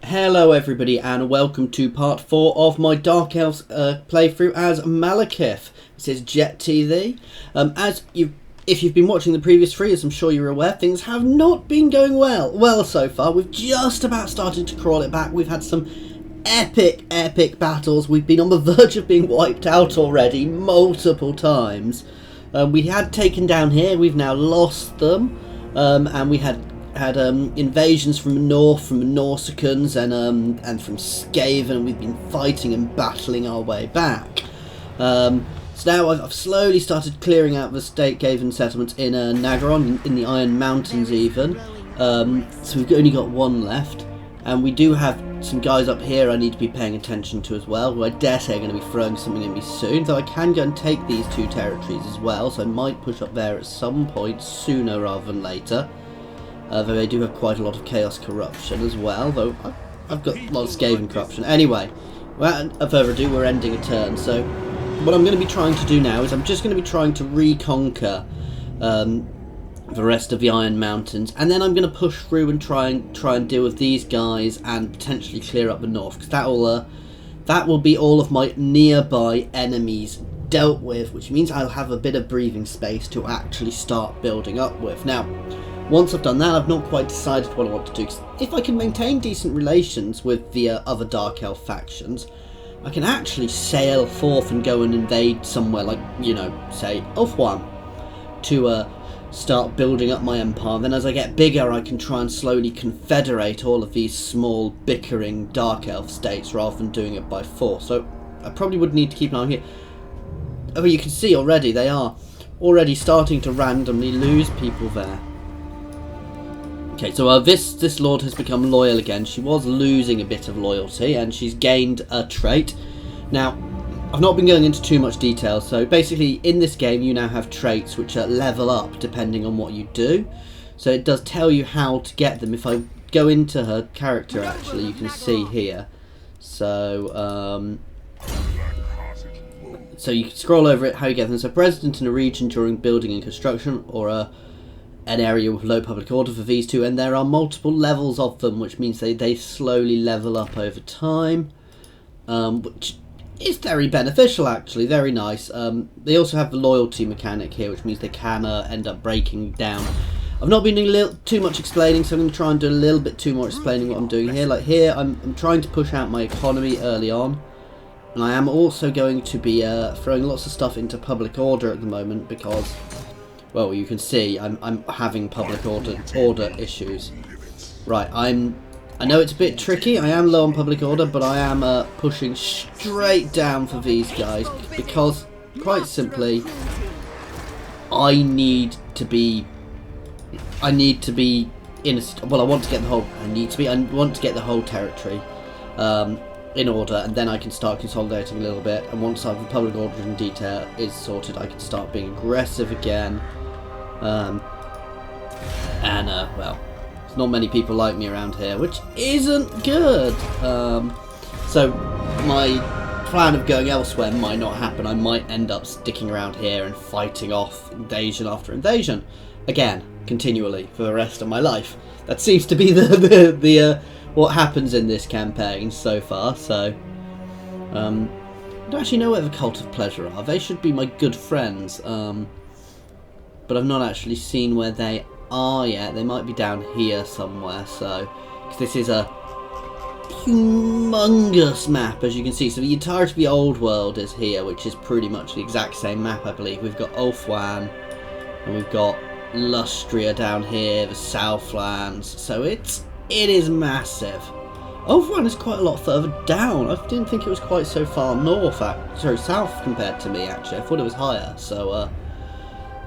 Hello everybody and welcome to part 4 of my Dark Elves playthrough as Malekith. This is Jet TV. If you've been watching the previous 3, as I'm sure you're aware, things have not been going well so far. We've just about started to crawl it back. We've had some epic battles. We've been on the verge of being wiped out already multiple times. We had taken down here, we've now lost them, and we had invasions from the north, from the Norsicans and from Skaven. We've been fighting and battling our way back. So now I've slowly started clearing out the Skaven settlements in Naggaround, in the Iron Mountains even. So we've only got one left, and we do have some guys up here I need to be paying attention to as well, who I dare say are going to be throwing something at me soon. So I can go and take these 2 territories as well, so I might push up there at some point sooner rather than later. Though they do have quite a lot of chaos corruption as well, though I've got a lot of Skaven corruption. Anyway, without further ado, we're ending a turn. So what I'm going to be trying to do now is I'm just going to be trying to reconquer the rest of the Iron Mountains, and then I'm going to push through and try and deal with these guys and potentially clear up the north, because that will be all of my nearby enemies dealt with, which means I'll have a bit of breathing space to actually start building up with. Now, once I've done that, I've not quite decided what I want to do. 'Cause if I can maintain decent relations with the other Dark Elf factions, I can actually sail forth and go and invade somewhere like, say, Ulthuan, to start building up my empire. Then as I get bigger, I can try and slowly confederate all of these small, bickering Dark Elf states rather than doing it by force. So I probably would need to keep an eye on here. Oh, you can see already, they are already starting to randomly lose people there. Okay, so this lord has become loyal again. She was losing a bit of loyalty, and she's gained a trait. Now, I've not been going into too much detail, so basically in this game you now have traits which level up depending on what you do. So it does tell you how to get them. If I go into her character, actually, you can see here. So, so you can scroll over it, how you get them. So president in a region during building and construction, or an area with low public order for these 2, and there are multiple levels of them, which means they slowly level up over time, which is very beneficial, actually, very nice. They also have the loyalty mechanic here, which means they can end up breaking down. I've not been doing too much explaining, so I'm going to try and do a little bit too more explaining what I'm doing here. Like here, I'm trying to push out my economy early on, and I am also going to be throwing lots of stuff into public order at the moment because, well, you can see I'm having public order issues. Right, I know it's a bit tricky. I am low on public order, but I am pushing straight down for these guys because, quite simply, I need to be in a. Well, I want to get the whole. I want to get the whole territory in order, and then I can start consolidating a little bit. And once the public order in detail is sorted, I can start being aggressive again. Well, there's not many people like me around here, which isn't good. So my plan of going elsewhere might not happen. I might end up sticking around here and fighting off invasion after invasion, again, continually for the rest of my life. That seems to be the what happens in this campaign so far. So I don't actually know where the Cult of Pleasure are. They should be my good friends. But I've not actually seen where they are yet. They might be down here somewhere. So, because this is a humongous map, as you can see. So the entirety of the old world is here, which is pretty much the exact same map, I believe. We've got Ulthuan, and we've got Lustria down here, the Southlands. So it is massive. Ulthuan is quite a lot further down. I didn't think it was quite so far north, south compared to me. Actually, I thought it was higher. So.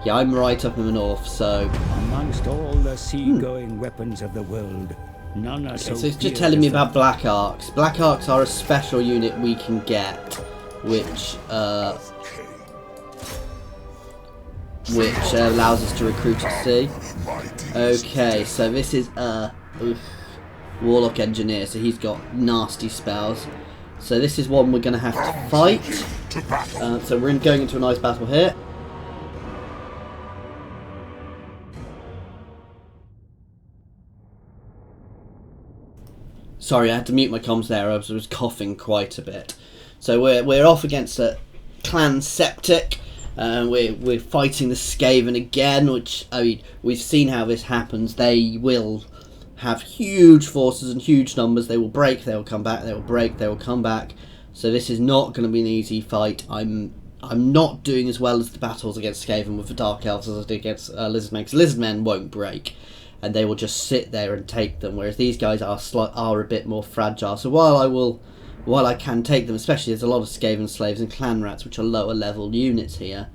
Yeah, I'm right up in the north, so. Amongst all the seagoing weapons of the world, none are so it's just telling me about Black Arcs. Black Arcs are a special unit we can get, which allows us to recruit at sea. Okay, so this is Warlock Engineer, so he's got nasty spells. So this is one we're going to have to fight. So we're going into a nice battle here. Sorry, I had to mute my comms there. I was coughing quite a bit. So we're off against a clan Septic. We're fighting the Skaven again, which, I mean, we've seen how this happens. They will have huge forces and huge numbers. They will break, they will come back, they will break, they will come back. So this is not going to be an easy fight. I'm not doing as well as the battles against Skaven with the Dark Elves as I did against Lizardmen, because Lizardmen won't break, and they will just sit there and take them, whereas these guys are a bit more fragile. So while I can take them, especially there's a lot of Skaven slaves and clan rats, which are lower level units here,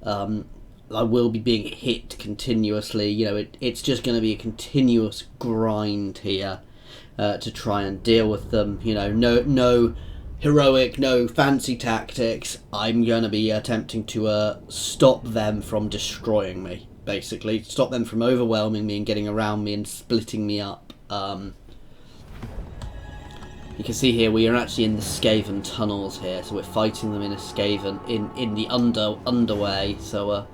I will be being hit continuously. You know, it's just going to be a continuous grind here to try and deal with them. You know, no heroic, no fancy tactics. I'm going to be attempting to stop them from destroying me, basically. Stop them from overwhelming me and getting around me and splitting me up. You can see here we are actually in the Skaven tunnels here, so we're fighting them in a Skaven in the underway. So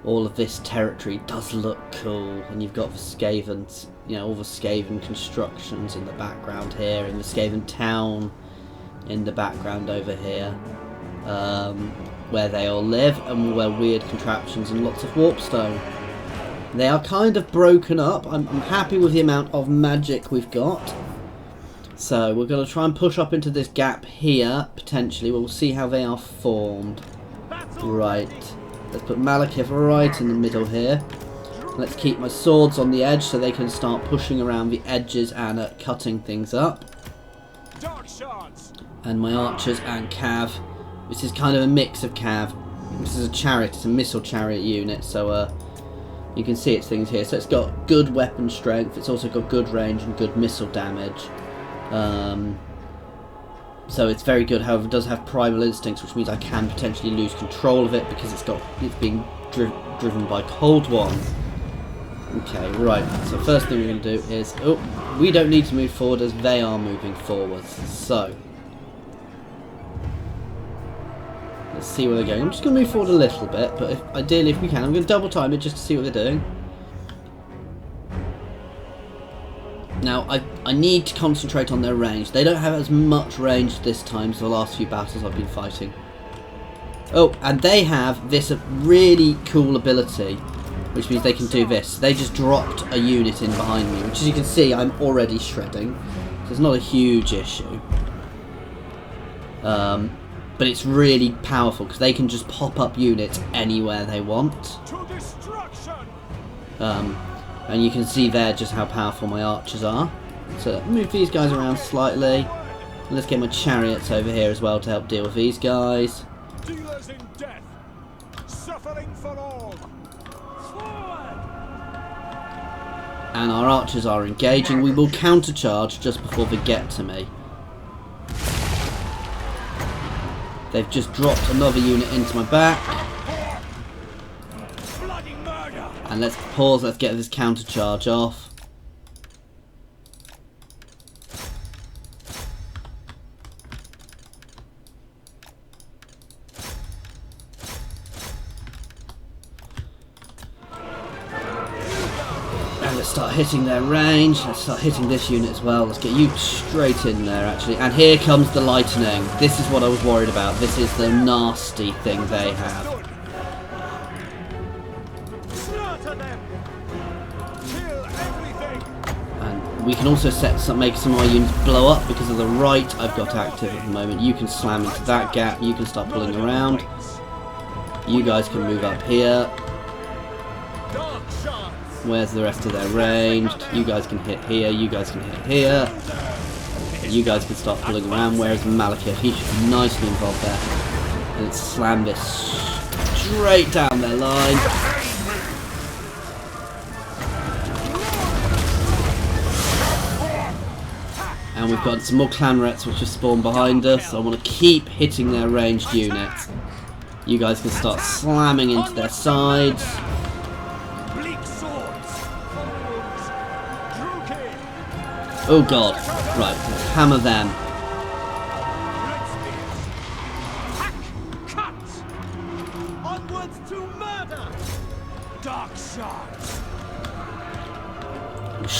all of this territory does look cool, and you've got the Skavens, you know, all the Skaven constructions in the background here, in the Skaven town in the background over here, where they all live, and where weird contraptions and lots of warpstone. They are kind of broken up. I'm happy with the amount of magic we've got. So we're going to try and push up into this gap here, potentially. We'll see how they are formed. Right. Let's put Malekith right in the middle here. Let's keep my swords on the edge so they can start pushing around the edges and cutting things up. And my archers and cav. This is kind of a mix of cav. This is a chariot, it's a missile chariot unit, so you can see its things here. So it's got good weapon strength, it's also got good range and good missile damage. So it's very good. However, it does have primal instincts, which means I can potentially lose control of it because it's being driven by Cold One. Okay, right. So first thing we're going to do is, we don't need to move forward as they are moving forwards. So let's see where they're going. I'm just going to move forward a little bit, but ideally, if we can, I'm going to double time it just to see what they're doing. Now, I need to concentrate on their range. They don't have as much range this time as the last few battles I've been fighting. Oh, and they have this really cool ability, which means they can do this. They just dropped a unit in behind me, which as you can see, I'm already shredding. So it's not a huge issue. But it's really powerful, because they can just pop up units anywhere they want. And you can see there just how powerful my archers are. So move these guys around slightly. And let's get my chariots over here as well to help deal with these guys. Dealers in death, suffering for all. And our archers are engaging. We will countercharge just before they get to me. They've just dropped another unit into my back. And let's pause, let's get this counter charge off. And let's start hitting their range. Let's start hitting this unit as well. Let's get you straight in there actually. And here comes the lightning. This is what I was worried about. This is the nasty thing they have. We can also make some of my units blow up because of the right I've got active at the moment. You can slam into that gap, you can start pulling around. You guys can move up here. Where's the rest of their range? You guys can hit here, you guys can hit here. You guys can start pulling around, whereas Malekith, he should be nicely involved there. And let's slam this straight down their line. And we've got some more clan rats which have spawned behind us. I want to keep hitting their ranged units. You guys can start slamming into their sides. Oh god. Right, let's hammer them.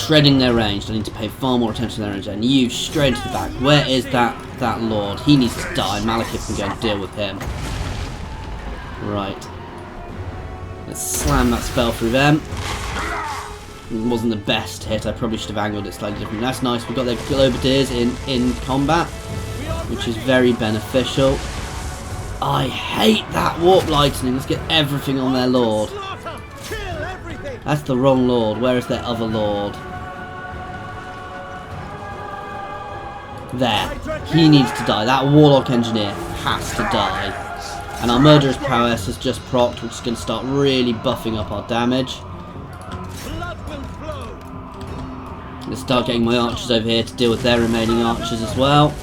shredding their range. I need to pay far more attention to their range. And you straight to the back. Where is that lord? He needs to die. Malekith can go and deal with him. Right. Let's slam that spell through them. It wasn't the best hit. I probably should have angled it slightly different. That's nice. We've got their Globardiers in combat, which is very beneficial. I hate that warp lightning. Let's get everything on their lord. That's the wrong lord. Where is their other lord? There. He needs to die. That warlock engineer has to die. And our murderous prowess has just procced, which is going to start really buffing up our damage. Let's start getting my archers over here to deal with their remaining archers as well.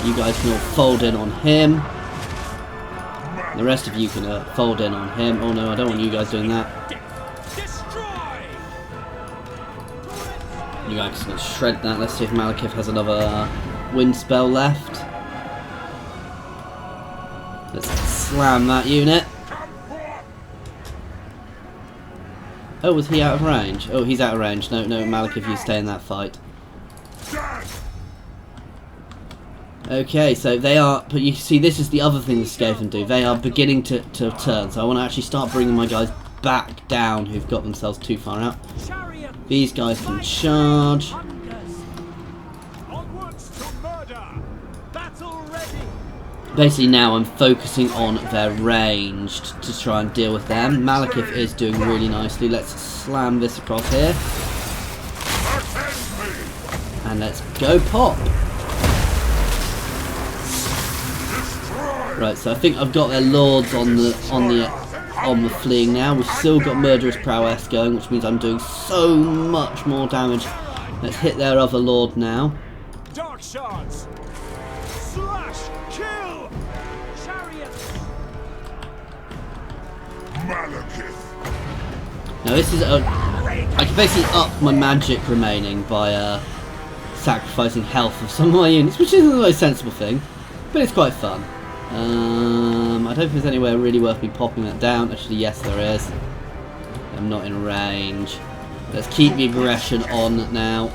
You guys can all fold in on him. The rest of you can fold in on him. Oh no, I don't want you guys doing that. You guys can shred that. Let's see if Malekith has another wind spell left. Let's slam that unit. Oh, was he out of range? Oh, he's out of range. No, Malekith, you stay in that fight. Okay, so they are... But you see, this is the other thing the Skaven do. They are beginning to turn. So I want to actually start bringing my guys back down who've got themselves too far out. These guys can charge. Basically now I'm focusing on their ranged to try and deal with them. Malekith is doing really nicely. Let's slam this across here. And let's go pop. Right, so I think I've got their lords on the fleeing now. We've still got murderous prowess going, which means I'm doing so much more damage. Let's hit their other lord now. Dark shards. Slash. Kill. Chariots. Malekith. Now this is I can basically up my magic remaining by sacrificing health of some of my units, which isn't the most sensible thing, but it's quite fun. I don't think there's anywhere really worth me popping that down. Actually, yes, there is. I'm not in range. Let's keep the aggression on now.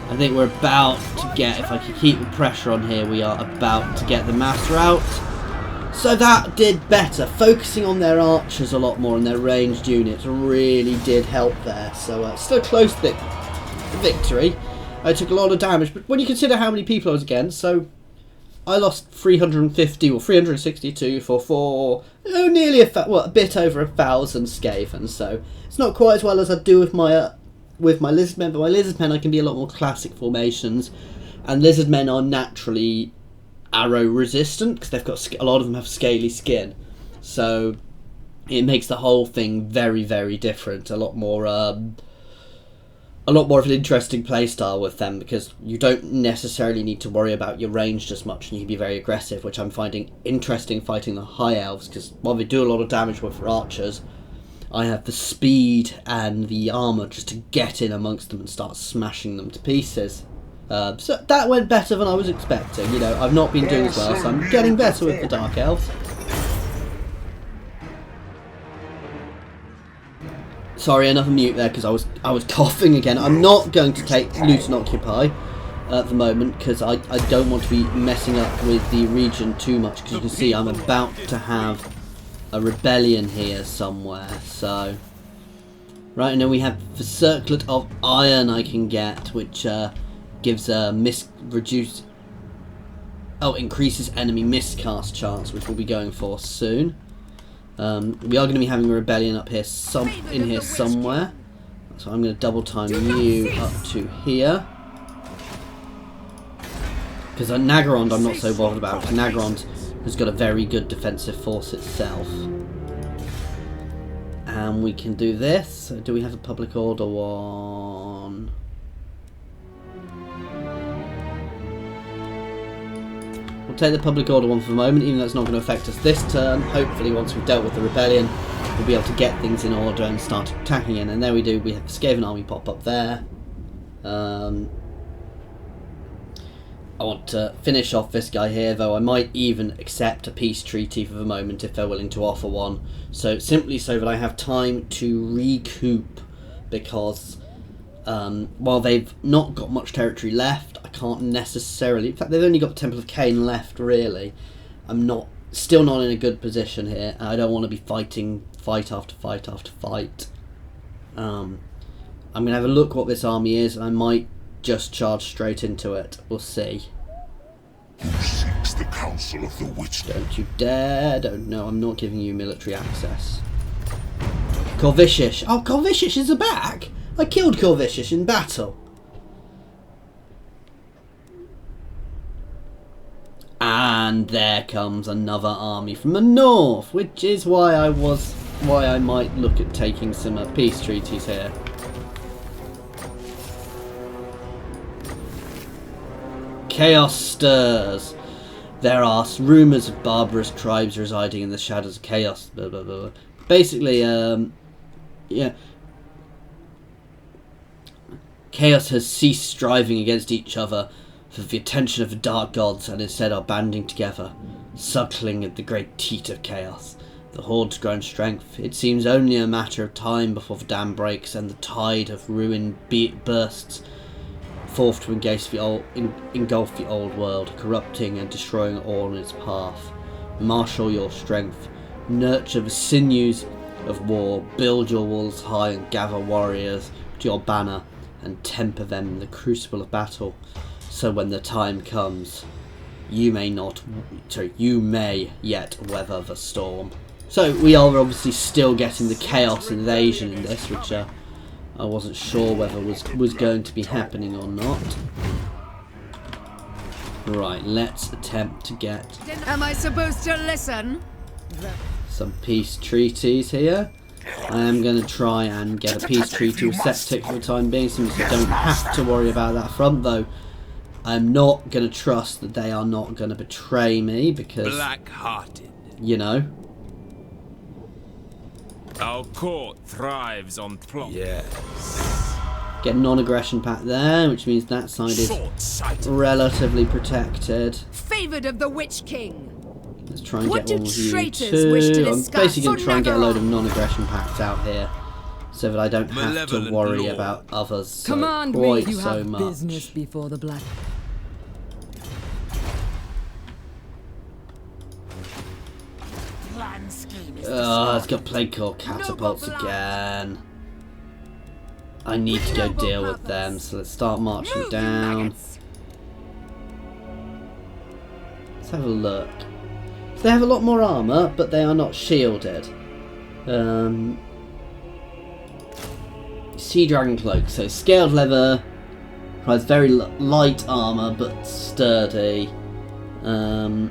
I think we're about to get, if I can keep the pressure on here, we are about to get the master out. So that did better. Focusing on their archers a lot more and their ranged units really did help there. So still a close victory. I took a lot of damage, but when you consider how many people I was against, so I lost 350 or 362 for nearly a bit over 1,000 Skaven. So it's not quite as well as I'd do with my lizard men, but my lizard men I can be a lot more classic formations, and lizard men are naturally arrow resistant because they've got a lot of them have scaly skin, so it makes the whole thing very, very different. A lot more of an interesting playstyle with them because you don't necessarily need to worry about your range as much and you can be very aggressive, which I'm finding interesting fighting the high elves because while they do a lot of damage with archers, I have the speed and the armour just to get in amongst them and start smashing them to pieces. So that went better than I was expecting. You know, I've not been doing as well, so I'm getting better with the Dark Elves. Sorry, another mute there because I was coughing again. I'm not going to take Loot and Occupy at the moment because I don't want to be messing up with the region too much because you can see I'm about to have a rebellion here somewhere. So right, and then we have the Circlet of Iron I can get, which gives a increases enemy miscast chance, which we'll be going for soon. We are going to be having a rebellion up here, in here somewhere. So I'm going to double time you up to here. Because Naggaround I'm not so bothered about, because Naggaround has got a very good defensive force itself. And we can do this. So do we have a public order one? We'll take the public order one for the moment, even though it's not going to affect us this turn. Hopefully once we've dealt with the rebellion, we'll be able to get things in order and start attacking in. And there we do, we have the Skaven army pop up there. I want to finish off this guy here, though I might even accept a peace treaty for the moment if they're willing to offer one. So simply so that I have time to recoup, because while they've not got much territory left, I can't necessarily... In fact, they've only got the Temple of Cain left, really. I'm still not in a good position here. I don't want to be fighting fight after fight after fight. I'm going to have a look what this army is, and I might just charge straight into it. We'll see. Who seeks the counsel of the witch? Don't you dare! Don't know. I'm not giving you military access. Corvishish. Oh, Corvishish is back! I killed Corvishish in battle. And there comes another army from the north, which is why I might look at taking some peace treaties here. Chaos stirs. There are rumours of barbarous tribes residing in the shadows of chaos. Blah, blah, blah. Basically, yeah. Chaos has ceased striving against each other for the attention of the dark gods, and instead are banding together, suckling at the great teat of chaos. The horde's grown strength. It seems only a matter of time before the dam breaks and the tide of ruin bursts forth to engulf the old world, corrupting and destroying all in its path. Marshal your strength, nurture the sinews of war, build your walls high and gather warriors to your banner, and temper them in the crucible of battle, so when the time comes, you may yet weather the storm. So we are obviously still getting the chaos invasion in this, which I wasn't sure whether was going to be happening or not. Right, let's attempt to get... Am I supposed to listen? Some peace treaties here. I am going to try and get a peace treaty with Septic for the time being, since I don't have to worry about that front, though I'm not going to trust that they are not going to betray me, because, black-hearted, you know. Our court thrives on plot. Yes. Get non-aggression pact there, which means that side is relatively protected. Favoured of the Witch King. Let's try and What get do one of you traitors wish to too. I'm discuss basically going to try and get a load of Naggaround? non-aggression pacts out here, so that I don't have to Malevolent worry lord. about others so Command me, quite you so have much. business before the black. Plan scheme is It's got plague core catapults again. I need to go deal with them, so let's start marching down. Let's have a look. So they have a lot more armour, but they are not shielded. Sea Dragon Cloak, so scaled leather, provides very light armour but sturdy. I'm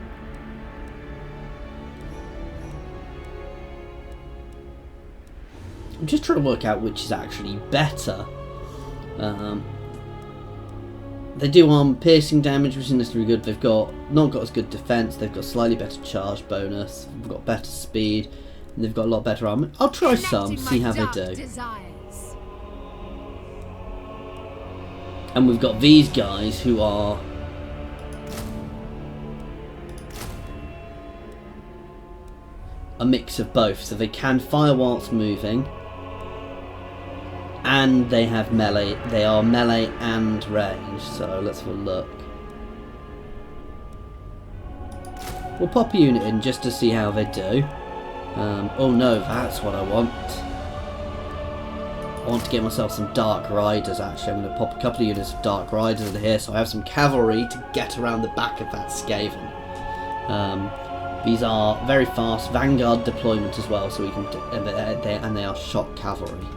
just trying to work out which is actually better. They do arm piercing damage, which isn't necessarily good. They've not got as good defense. They've got slightly better charge bonus. They've got better speed, and they've got a lot better armor. I'll try some, see how they do. Desires. And we've got these guys who are a mix of both, so they can fire whilst moving, and they have melee. They are melee and range. So let's have a look. We'll pop a unit in just to see how they do. Oh no, that's what I want. I want to get myself some Dark Riders, actually. I'm going to pop a couple of units of Dark Riders in here, so I have some cavalry to get around the back of that Skaven. These are very fast Vanguard deployment as well, so we can and they are shock cavalry.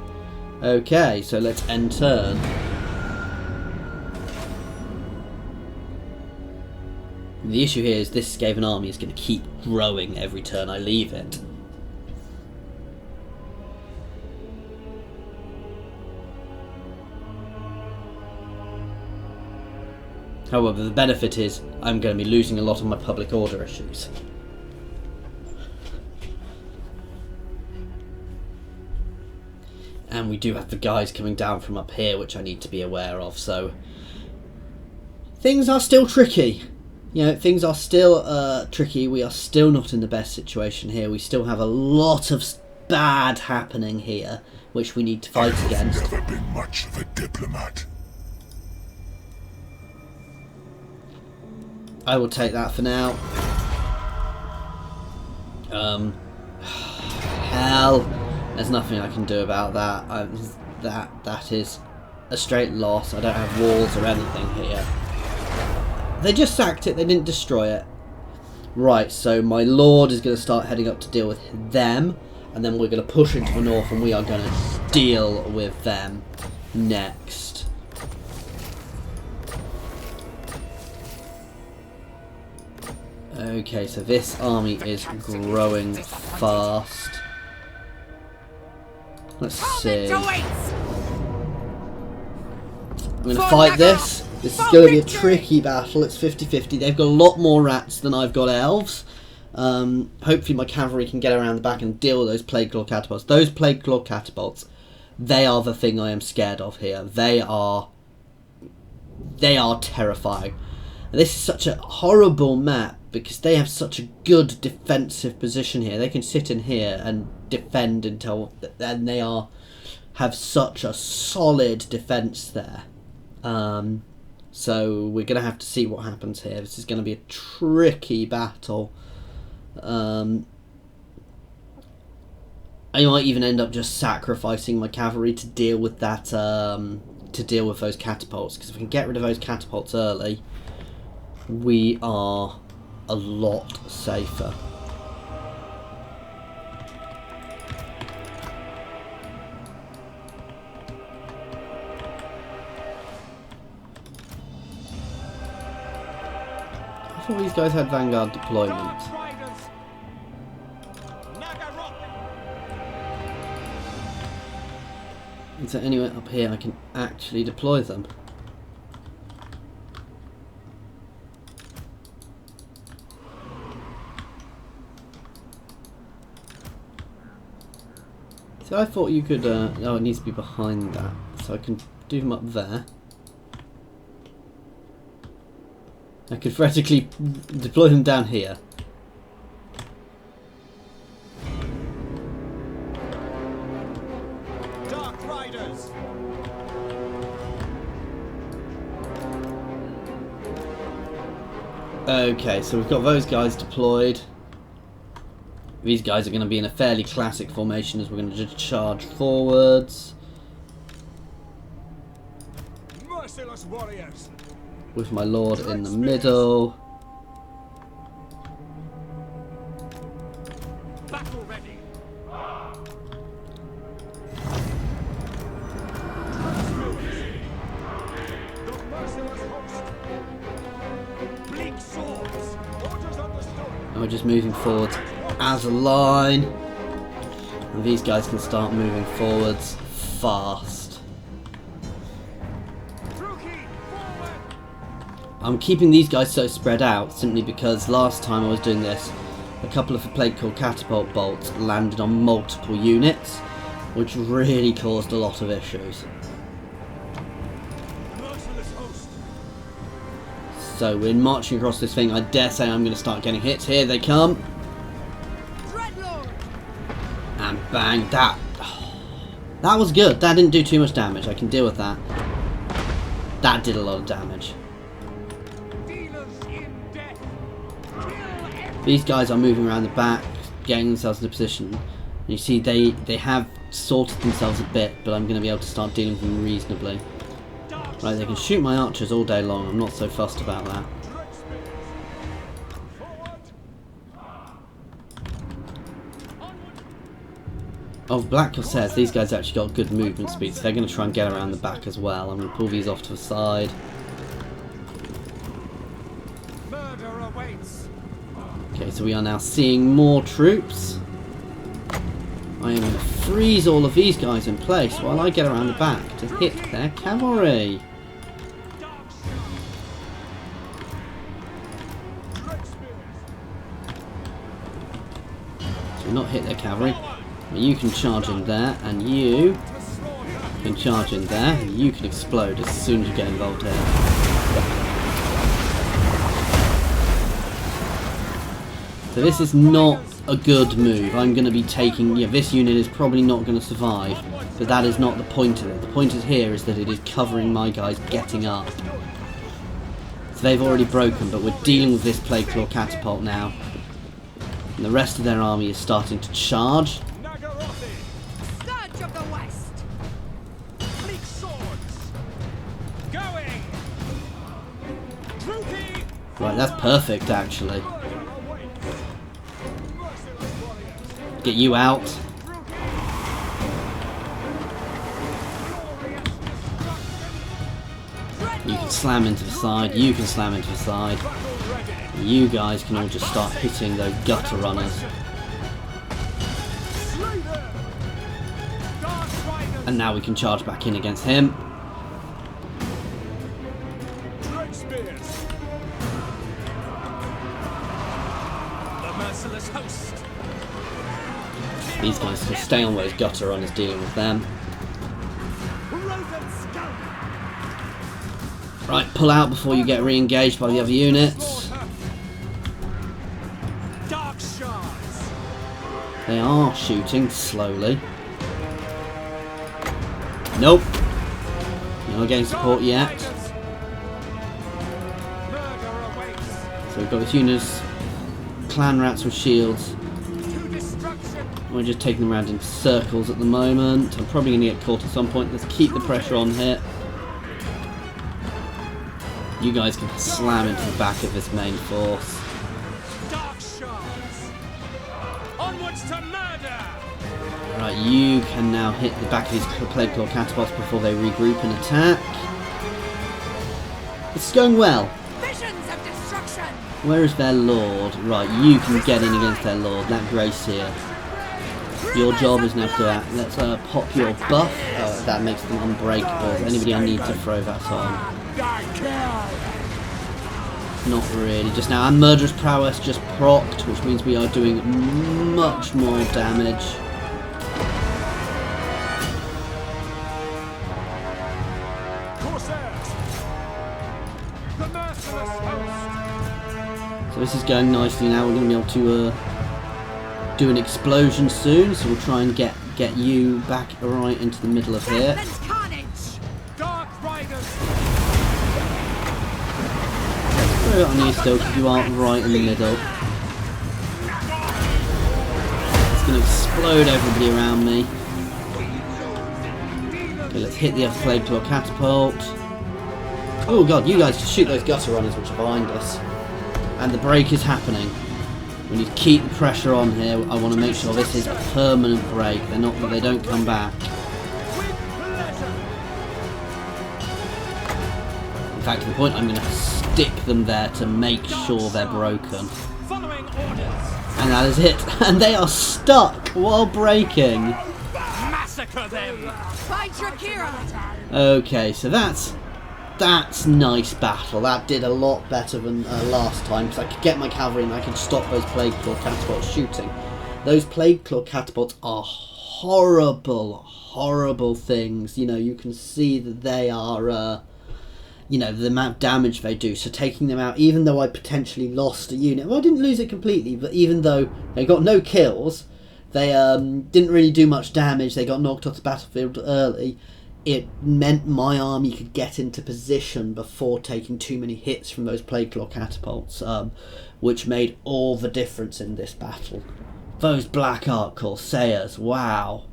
Okay, so let's end turn. The issue here is this Skaven army is going to keep growing every turn I leave it. However, the benefit is I'm going to be losing a lot of my public order issues. And we do have the guys coming down from up here, which I need to be aware of, so things are still tricky. You know, things are still tricky. We are still not in the best situation here. We still have a lot of bad happening here, which we need to fight against. I've never been much of a diplomat. I will take that for now. Hell, there's nothing I can do about that. That is a straight loss. I don't have walls or anything here. They just sacked it. They didn't destroy it. Right, so my lord is going to start heading up to deal with them, and then we're going to push into the north, and we are going to deal with them next. Okay, so this army is growing fast. Let's see. I'm going to fight this. This is going to be a tricky battle. It's 50-50. They've got a lot more rats than I've got elves. Hopefully my cavalry can get around the back and deal with those Plague Claw catapults. Those Plague Claw catapults, they are the thing I am scared of here. They are terrifying. And this is such a horrible map because they have such a good defensive position here. They can sit in here and defend until... And they have such a solid defense there. So we're going to have to see what happens here. This is going to be a tricky battle. I might even end up just sacrificing my cavalry to deal with that, to deal with those catapults. Because if we can get rid of those catapults early, we are a lot safer. I thought these guys had Vanguard deployment. Is there anywhere up here I can actually deploy them? So I thought you could, oh, it needs to be behind that, so I can do them up there. I could theoretically deploy them down here. Dark Riders. Okay, so we've got those guys deployed. These guys are going to be in a fairly classic formation as we're going to just charge forwards. Merciless warriors. With my lord in the middle. Battle ready. The merciless host. Bleak swords. Orders understood. And we're just moving forward as a line. And these guys can start moving forwards fast. I'm keeping these guys so spread out simply because last time I was doing this, a couple of the Plague Claw catapult bolts landed on multiple units, which really caused a lot of issues. So we're marching across this thing. I dare say I'm going to start getting hits. Here they come. And bang, that was good. That didn't do too much damage. I can deal with that. That did a lot of damage. These guys are moving around the back, getting themselves in a position. And you see they have sorted themselves a bit, but I'm going to be able to start dealing with them reasonably. Right, they can shoot my archers all day long. I'm not so fussed about that. Oh, Black Corsairs, these guys actually got good movement speed, so they're going to try and get around the back as well. I'm going to pull these off to the side. Murder awaits. Okay, so we are now seeing more troops. I am going to freeze all of these guys in place while I get around the back to hit their cavalry. So not hit their cavalry. But you can charge in there, and you can charge in there, and you can explode as soon as you get involved here. So this is not a good move. I'm going to be taking... Yeah, this unit is probably not going to survive. But that is not the point of it. The point is here is that it is covering my guys getting up. So they've already broken, but we're dealing with this Plague Claw Catapult now. And the rest of their army is starting to charge. Scourge of the West. Bleak swords. Going. Droopy. Right, that's perfect, actually. Get you out. You can slam into the side, you can slam into the side. You guys can all just start hitting those gutter runners. And now we can charge back in against him. Dread spears. The merciless host. These guys can stay on those gutter runners dealing with them. Right, pull out before you get re-engaged by the other units. Dark shards. They are shooting slowly. Nope. You're not getting support yet. Murder awaits. So we've got the units, clan rats with shields. To destruction. We're just taking them around in circles at the moment. I'm probably going to get caught at some point. Let's keep the pressure on here. You guys can slam into the back of this main force. Dark shards. Onwards to murder. Right, you can now hit the back of these Plague Claw Catapults before they regroup and attack. It's going well. Visions of destruction. Where is their lord? Right, you can get in against their lord. That grace here. Your job is now to that. Let's pop your buff. That makes them unbreakable. Is anybody I need to throw that on? Not really. Just now, our Murderous Prowess just procced, which means we are doing much more damage. Corsairs. The merciless host. So this is going nicely now. We're going to be able to do an explosion soon. So we'll try and get you back right into the middle of here. Death and carnage. Dark riders. Throw it on you still, because you are right in the middle. It's going to explode everybody around me. Okay, let's hit the other Plague Claw Catapult. Oh god, you guys just shoot those gutter runners which are behind us. And the break is happening. We need to keep the pressure on here. I want to make sure this is a permanent break. They don't come back. In fact, to the point, I'm going to stick them there to make sure they're broken. Following orders. And that is it. And they are stuck while breaking. Massacre them. Fight Drakira. Okay, so that's nice battle. That did a lot better than last time, because I could get my cavalry and I could stop those Plague Claw Catapults shooting. Those Plague Claw Catapults are horrible, horrible things. You know, you can see that they are... you know, the amount of damage they do. So taking them out, even though I potentially lost a unit, well, I didn't lose it completely, but even though they got no kills, they didn't really do much damage, they got knocked off the battlefield early, it meant my army could get into position before taking too many hits from those Plague Claw Catapults, which made all the difference in this battle. Those Black Ark Corsairs, wow.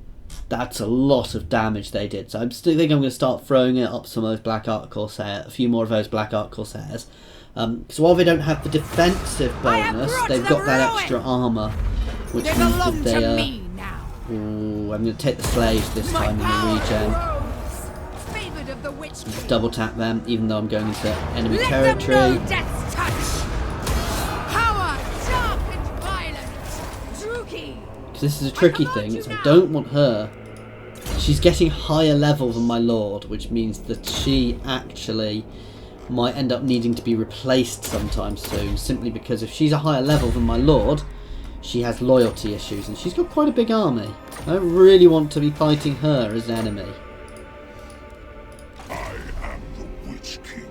That's a lot of damage they did. So I still think I'm going to start throwing it up some of those Black Ark Corsairs, a few more of those Black Ark Corsairs. So while they don't have the defensive bonus, they've got that extra armour, which They means belong that they to me now. Ooh, I'm going to take the slaves this time in the regen. Favored of the Witch King. Double tap them, even though I'm going into enemy Let territory. them know death's touch. Power, sharp and violent. Druki. This is a tricky thing, is I don't want her. She's getting higher level than my lord, which means that she actually might end up needing to be replaced sometime soon, simply because if she's a higher level than my lord, she has loyalty issues, and she's got quite a big army. I don't really want to be fighting her as an enemy. I am the Witch King.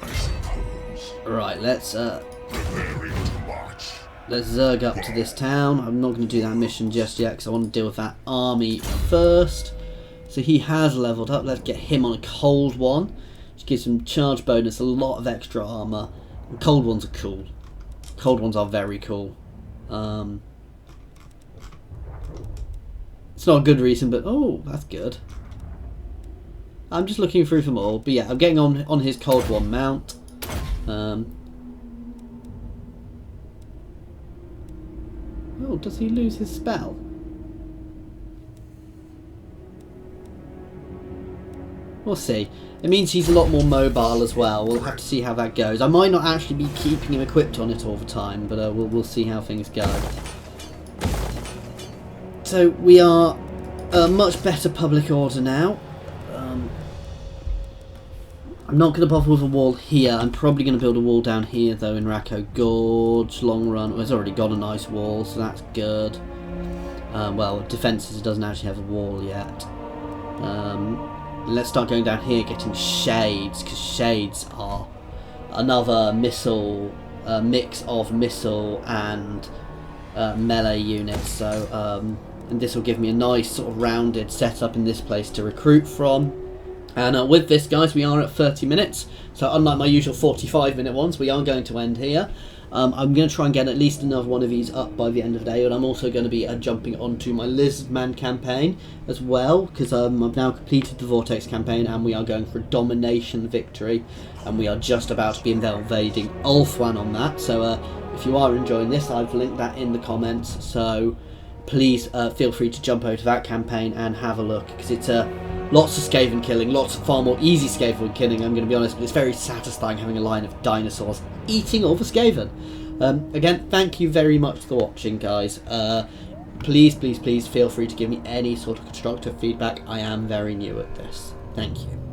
I suppose. Right, let's Preparing to march. Let's zerg up to this town. I'm not going to do that mission just yet because I want to deal with that army first. So he has leveled up. Let's get him on a cold one. Which gives him charge bonus, a lot of extra armour. And cold ones are cool. Cold ones are very cool. It's not a good reason, but oh, that's good. I'm just looking through them all. But yeah, I'm getting on his cold one mount. Oh, does he lose his spell? We'll see. It means he's a lot more mobile as well. We'll have to see how that goes. I might not actually be keeping him equipped on it all the time, but we'll see how things go. So we are a much better public order now. I'm not going to bother with a wall here. I'm probably going to build a wall down here though in Rackdo Gorge. Long run. Well, it's already got a nice wall, so that's good. Well, defences, it doesn't actually have a wall yet. Let's start going down here getting shades, because shades are another missile, mix of missile and melee units. So, and this will give me a nice sort of rounded setup in this place to recruit from. And with this, guys, we are at 30 minutes. So unlike my usual 45-minute ones, we are going to end here. I'm going to try and get at least another one of these up by the end of the day, and I'm also going to be jumping onto my Lizardman campaign as well, because I've now completed the Vortex campaign, and we are going for a domination victory, and we are just about to be invading Ulthuan on that. So if you are enjoying this, I've linked that in the comments, so please feel free to jump over to that campaign and have a look, because it's lots of Skaven killing, lots of far more easy Skaven killing, I'm going to be honest, but it's very satisfying having a line of dinosaurs eating all the Skaven. Again, thank you very much for watching, guys. Please feel free to give me any sort of constructive feedback. I am very new at this. Thank you.